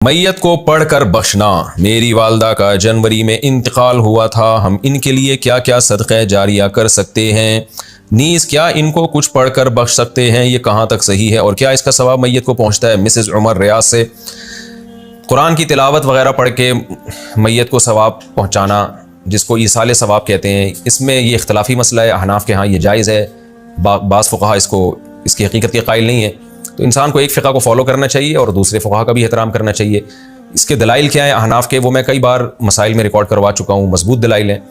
मैयत को पढ़कर बख्शना। मेरी वालदा का जनवरी में इंतकाल हुआ था, हम इनके लिए क्या क्या सदक़े जारिया कर सकते हैं, नीज़ क्या इनको कुछ पढ़कर बख्श सकते हैं, ये कहाँ तक सही है और क्या इसका सवाब मैयत को पहुँचता है। मिसेज़ उमर रियाज से कुरान की तिलावत वगैरह पढ़ के मैयत को सवाब पहुँचाना, जिसको ईसाले सवाब कहते हैं, इसमें ये इख्तलाफी मसला है। अहनाफ के यहाँ ये जायज़ है, बाज़ फ़ुक़हा इसकी हकीकत के कायल नहीं है। तो इंसान को एक फ़िक़ा को फॉलो करना चाहिए और दूसरे फ़ुक़हा का भी एहतराम करना चाहिए। इसके दलाइल क्या है अहनाफ के, वो मैं कई बार मसाइल में रिकॉर्ड करवा चुका हूँ, मजबूत दलाइल हैं।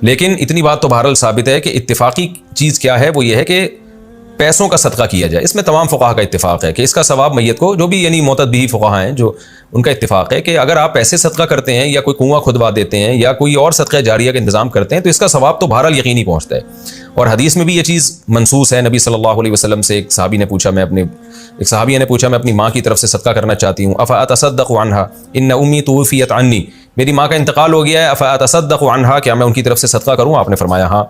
लेकिन इतनी बात तो बहरहाल साबित है कि इत्तिफ़ाक़ी चीज़ क्या है, वो ये है कि पैसों का सदका किया जाए। इसमें तमाम फ़ुक़हा का इत्तिफ़ाक़ है कि इसका सवाब मैयत को, जो भी यानी मोतदबी फ़ुक़हा हैं, जो उनका इत्तिफ़ाक़ है कि अगर आप पैसे सदका करते हैं या कोई कुआँ खुदवा देते हैं या कोई और सदक़ा जारिया का इंतज़ाम करते हैं तो इसका सवाब तो बहरहाल यकीनी पहुँचता है। और हदीस में भी ये चीज़ मनसूस है। नबी सल्लल्लाहु अलैहि वसल्लम से एक सहाबिया ने पूछा मैं अपनी माँ की तरफ से सदका करना चाहती हूँ। अफ़ा अतसद्दक़ु अन्हा इन्न उम्मी तुवफ़ियत अन्नी, मेरी माँ का इंतकाल हो गया है, अफ़ा अतसद्दक़ु अन्हा, क्या मैं उनकी तरफ से सदका करूँ? आपने फरमाया हाँ।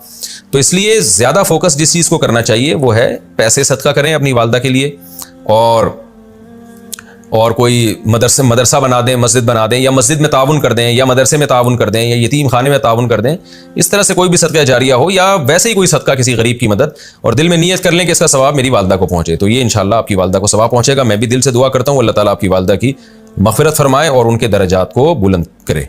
तो इसलिए ज़्यादा फोकस जिस चीज़ को करना चाहिए वो है पैसे सदका करें अपनी वालदा के लिए, और कोई मदरसा बना दें, मस्जिद बना दें, या मस्जिद में ताउन कर दें, या मदरसे में ताउन कर दें, या यतीम खाने में ताउन कर दें। इस तरह से कोई भी सदका जारिया हो या वैसे ही कोई सदका किसी गरीब की मदद, और दिल में नियत कर लें कि इसका सवाब मेरी वालदा को पहुँचे, तो ये इंशाअल्लाह आपकी वालदा को सवाब पहुँचेगा। मैं भी दिल से दुआ करता हूँ अल्लाह ताला आपकी वालदा की मग़फ़िरत फरमाए और उनके दर्जात को बुलंद करे।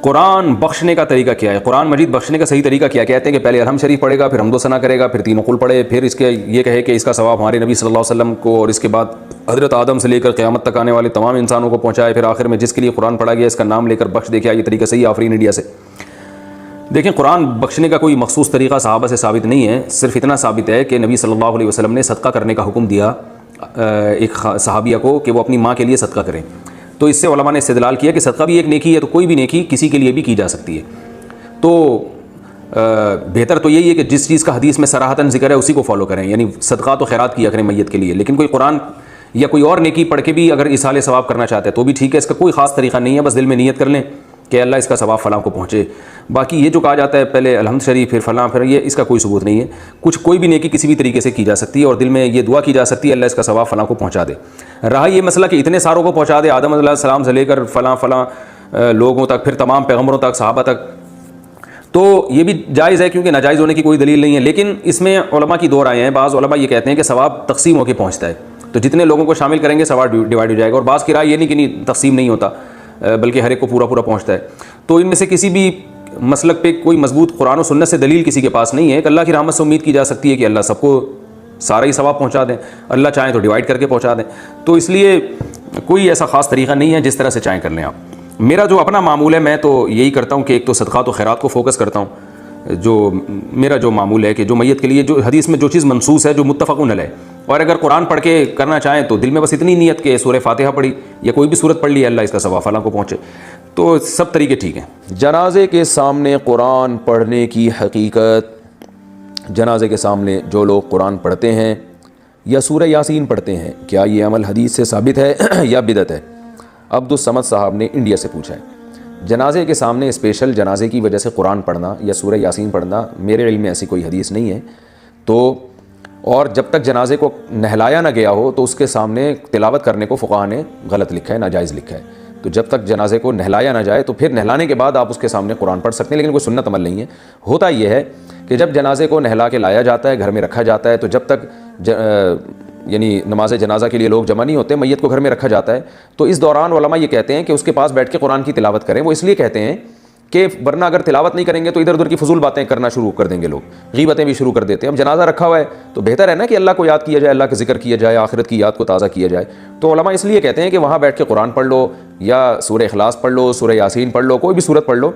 कुरान बख्शने का तरीका क्या है? कुरान मजीद बख्शने का सही तरीका क्या? कहते हैं कि पहले अलहम शरीफ पढ़ेगा, फिर हमदो सना करेगा, फिर तीनों कुल पढ़े, फिर इसके ये कहे कि इसका सवाब हमारे नबी सल्लल्लाहु अलैहि वसल्लम को और इसके बाद हज़रत आदम से लेकर क़यामत तक आने वाले तमाम इंसानों को पहुँचाए, फिर आखिर में जिसके लिए कुरान पढ़ा गया इसका नाम लेकर बख्श दे। क्या ये तरीका सही? आफरीन इंडिया से देखें, कुरान बख्शने का कोई मखसूस तरीका सहाबा से साबित नहीं है। सिर्फ इतना साबित है कि नबी सल्लल्लाहु अलैहि वसल्लम ने सदका करने का हुक्म दिया एक सहाबिया को कि वो अपनी माँ के लिए सदका करें। तो इससे उलमा ने इस्तेदलाल किया कि सदका भी एक नेकी है, तो कोई भी नेकी किसी के लिए भी की जा सकती है। तो बेहतर तो यही है कि जिस चीज़ का हदीस में सराहतन जिक्र है उसी को फॉलो करें, यानी सदका तो खैरात किया करें मैयत के लिए। लेकिन कोई कुरान या कोई और नेकी पढ़ के भी अगर इसाले सवाब करना चाहते हैं तो भी ठीक है, इसका कोई ख़ास तरीका नहीं है। बस दिल में नियत कर लें कि अल्लाह इसका सवाब फ़लाँ को पहुँचे। बाकी ये जो कहा जाता है पहले अलहम्द शरीफ फिर फ़लाँ फिर ये, इसका कोई सबूत नहीं है। कोई भी नेकी किसी भी तरीके से की जा सकती है और दिल में ये दुआ की जा सकती है अल्लाह इसका सवाब फ़लाँ को पहुँचा दे। रहा ये मसला कि इतने सारों को पहुँचा दे, आदम अलैहिस्सलाम से लेकर फ़लाँ लोगों तक, फिर तमाम पैगम्बरों तक, सहाबा तक, तो ये भी जायज़ है क्योंकि नाजायज़ होने की कोई दलील नहीं है। लेकिन इसमें उलमा की दो राय हैं। बाज़ उलमा ये कहते हैं कि सवाब तकसीम होकर पहुँचता है, तो जितने लोगों को शामिल करेंगे सवाब डिवाइड हो जाएगा। और बाज़ की राय ये नहीं कि तकसीम नहीं होता, बल्कि हर एक को पूरा पूरा पहुँचता है। तो इनमें से किसी भी मसलक पे कोई मजबूत कुरान और सुन्नत से दलील किसी के पास नहीं है। कि अल्लाह की रहमत से उम्मीद की जा सकती है कि अल्लाह सबको सारा ही सवाब पहुँचा दें, अल्लाह चाहें तो डिवाइड करके पहुँचा दें। तो इसलिए कोई ऐसा ख़ास तरीका नहीं है, जिस तरह से चाहें कर लें आप। मेरा जो अपना मामूल है, मैं तो यही करता हूँ कि एक तो सदक़ात व खैरात को फ़ोकस करता हूँ। जो मेरा जो मामूल है कि जो मैयत के लिए जो हदीस में जो चीज़ मनसूस है, जो मुत्तफ़क़ुन अलैह, और अगर कुरान पढ़ के करना चाहें तो दिल में बस इतनी नीयत कि सूरह फातिहा पढ़ी या कोई भी सूरत पढ़ ली, अल्लाह इसका सवाब फ़लाँ को पहुँचे, तो सब तरीके ठीक हैं। जनाजे के सामने कुरान पढ़ने की हकीकत। जनाजे के सामने जो लोग कुरान पढ़ते हैं या सूरह यासीन पढ़ते हैं, क्या ये अमल हदीस से साबित है या बिदअत है? अब्दुस समद साहब ने इंडिया से पूछा है। जनाजे के सामने स्पेशल जनाजे की वजह से कुरान पढ़ना या सूरह यासीन पढ़ना, मेरे इल्म में ऐसी कोई हदीस नहीं है। तो और जब तक जनाजे को नहलाया ना गया हो तो उसके सामने तिलावत करने को फ़ुक़हा ने गलत लिखा है, नाजायज़ लिखा है। तो जब तक जनाजे को नहलाया ना जाए तो फिर नहलाने के बाद आप उसके सामने कुरान पढ़ सकते हैं, लेकिन कोई सुन्नत अमल नहीं है। होता यह है कि जब जनाजे को नहला के लाया जाता है, घर में रखा जाता है, तो जब तक यानी नमाज जनाजा के लिए लोग जमा नहीं होते, मैयत को घर में रखा जाता है, तो इस दौरान उलमा ये कहते हैं कि उसके पास बैठ के कुरान की तिलावत करें। वो इसलिए कहते हैं कि वरना अगर तिलावत नहीं करेंगे तो इधर उधर की फजूल बातें करना शुरू कर देंगे लोग, गीबतें भी शुरू कर देते हैं। अब जनाजा रखा हुआ है तो बेहतर है ना कि अल्लाह को याद किया जाए, अल्लाह का जिक्र किया जाए, आखिरत की याद को ताज़ा किया जाए। तो उलमा इसलिए कहते हैं कि वहाँ बैठ के कुरान पढ़ लो या सूरह इखलास पढ़ लो, सूरह यासीन पढ़ लो, कोई भी सूरत पढ़ लो,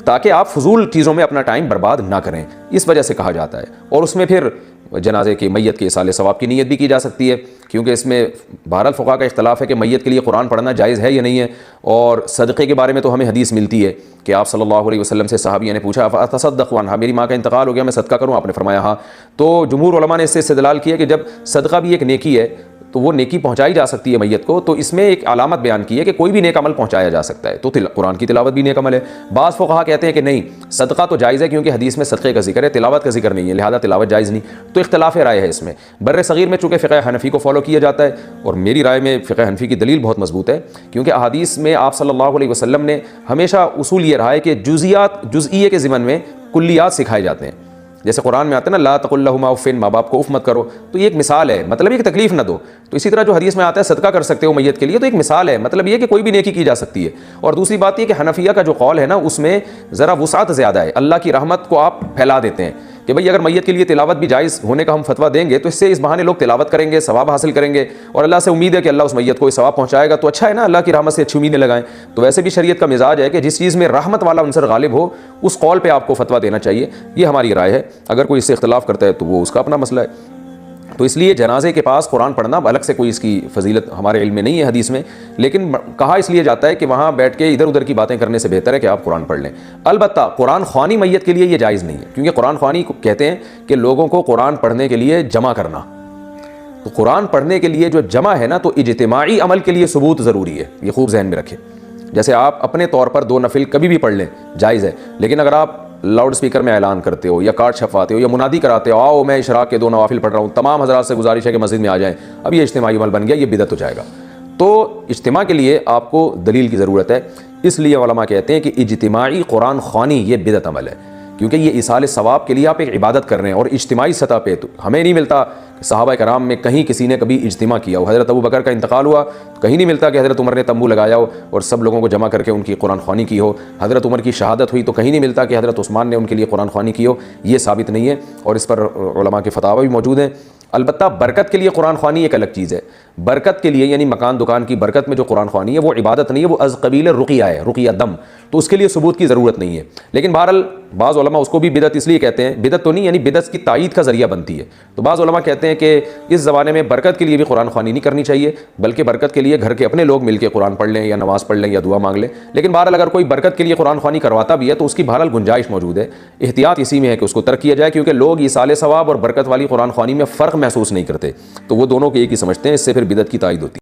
ताकि आप फजूल चीज़ों में अपना टाइम बर्बाद ना करें, इस वजह से कहा जाता है। और उसमें फिर जनाजे की मैयत के इसाले सवाब की नीयत भी की जा सकती है, क्योंकि इसमें बहरहाल फ़ुक़हा का इख्तलाफ है कि मैयत के लिए कुरान पढ़ना जायज़ है या नहीं है। और सदक़े के बारे में तो हमें हदीस मिलती है कि आप सल्लल्लाहु अलैहि वसल्लम से सहाबिया ने पूछा अतसद्दक़ु अन्हा, मेरी माँ का इंतकाल हो गया, मैं सदका करूँ? आपने फरमाया हाँ। तो जमहूर उलमा ने इससे इस्तेदलाल किया कि जब सदका भी एक नेकी है तो वो नेकी पहुंचाई जा सकती है मैयत को। तो इसमें एक अलामत बयान की है कि कोई भी नेक अमल पहुंचाया जा सकता है, तो कुरान की तिलावत भी नेक अमल है। बाज़ फुक़हा कहते हैं कि नहीं, सदका तो जायज़ है क्योंकि हदीस में सदक़े का जिक्र है, तिलावत का जिक्र नहीं है, लिहाजा तिलावत जायज़ नहीं। तो इख्तिलाफ़ राय है इसमें। बर्र सग़ीर में चूँकि फ़िक़्ह हनफ़ी को फॉलो किया जाता है, और मेरी राय में फ़िक़्ह हनफ़ी की दलील बहुत मजबूत है, क्योंकि अहादीस में आप सल्लल्लाहु अलैहि वसल्लम ने हमेशा उसूल ये रहा है कि जुज़इये के ज़िमन में कुल्लियात सिखाए जाते हैं। जैसे कुरान में आता है ना, ला तक़ुल लहुमा उफ़्फ़िन, माँ बाप को उफ़ मत करो, तो ये एक मिसाल है, मतलब ये कि तकलीफ़ ना दो। तो इसी तरह जो हदीस में आता है सदका कर सकते हो मैयत के लिए, तो एक मिसाल है, मतलब ये कि कोई भी नेकी की जा सकती है। और दूसरी बात ये कि हनफिया का जो कौल है ना, उसमें ज़रा वुसात ज़्यादा है, अल्लाह की रहमत को आप फैला देते हैं कि भाई अगर मैयत के लिए तिलावत भी जायज़ होने का हम फतवा देंगे तो इससे इस बहाने लोग तिलावत करेंगे, सवाब हासिल करेंगे, और अल्लाह से उम्मीद है कि अल्लाह उस मैयत को सवाब पहुँचाएगा, तो अच्छा है ना, अल्लाह की रहमत से अच्छी उम्मीदें लगाएं। तो वैसे भी शरीयत का मिजाज है कि जिस चीज़ में रहमत वाला अंसर गालिब हो उस कौल पर आपको फतवा देना चाहिए। ये हमारी राय है। अगर कोई इससे इख्तिलाफ़ करता है तो वो उसका अपना मसला है। तो इसलिए जनाजे के पास कुरान पढ़ना अलग से कोई इसकी फजीलत हमारे इल्म में नहीं है हदीस में, लेकिन कहा इसलिए जाता है कि वहाँ बैठ के इधर उधर की बातें करने से बेहतर है कि आप कुरान पढ़ लें। अलबत्ता कुरान ख्वानी मैयत के लिए ये जायज़ नहीं है, क्योंकि कुरान ख्वानी कहते हैं कि लोगों को कुरान पढ़ने के लिए जमा करना। तो कुरान पढ़ने के लिए जो जमा है ना, तो इज्तिमाई अमल के लिए सबूत ज़रूरी है, ये खूब जहन में रखें। जैसे आप अपने तौर पर 2 नफिल कभी भी पढ़ लें, जायज़ है, लेकिन अगर आप लाउड स्पीकर में ऐलान करते हो या कार्ड छपवाते हो या मुनादी कराते हो, आओ मैं इशराक के 2 नवाफिल पढ़ रहा हूँ, तमाम हज़रात से गुजारिश है कि मस्जिद में आ जाएं, अब ये इज्तिमाई अमल बन गया, ये बिदअत हो जाएगा। तो इज्तिमा के लिए आपको दलील की ज़रूरत है। इसलिए उलमा कहते हैं कि इज्तिमाई कुरान ख्वानी ये बिदअत अमल है, क्योंकि ये इसाले सवाब के लिए आप एक इबादत कर रहे हैं, और इज्तिमाई सतह पे तो हमें नहीं मिलता कि सहाबा कराम में कहीं किसी ने कभी इज्तिमा किया हो। हज़रत अबू बकर का इंतकाल हुआ, कहीं नहीं मिलता कि हज़रत उमर ने तंबू लगाया हो और सब लोगों को जमा करके उनकी कुरान ख्वानी की हो। हज़रत उमर की शहादत हुई तो कहीं नहीं मिलता कि हज़रत उस्मान ने उनके लिए कुरान ख्वानी की हो। ये साबित नहीं है, और इस पर उलमा के फतावा भी मौजूद हैं। अलबत्ता बरकत के लिए कुरान ख्वानी एक अलग चीज़ है। बरकत के लिए यानी मकान दुकान की बरकत में जो कुरान ख्वानी है वो इबादत नहीं है, वो अज़ कबील रुक़िया है, रुक़िया दम, तो उसके लिए सबूत की ज़रूरत नहीं है। लेकिन बहरहाल बाज़ उलमा उसको भी बिदअत इसलिए कहते हैं, बिदअत तो नहीं यानी बिदअत की तायीद का ज़रिया बनती है। तो बाज़ उलमा कहते हैं कि इस ज़माने में बरकत के लिए भी कुरान ख्वानी नहीं करनी चाहिए, बल्कि बरकत के लिए घर के अपने लोग मिलकर कुरान पढ़ लें या नमाज़ पढ़ लें या दुआ मांग लें। लेकिन बहरहाल अगर कोई बरकत के लिए कुरान ख्वानी करवाता भी है तो उसकी बहरहाल गुंजाइश मौजूद है। एहतियात इसी में है कि उसको तर्क किया जाए, क्योंकि लोग इसाले सवाब और बरकत वाली कुरान ख्वानी में फ़र्क महसूस नहीं करते, तो वो दोनों के एक ही समझते हैं, इससे फिर बिदअत की तायीद होती है।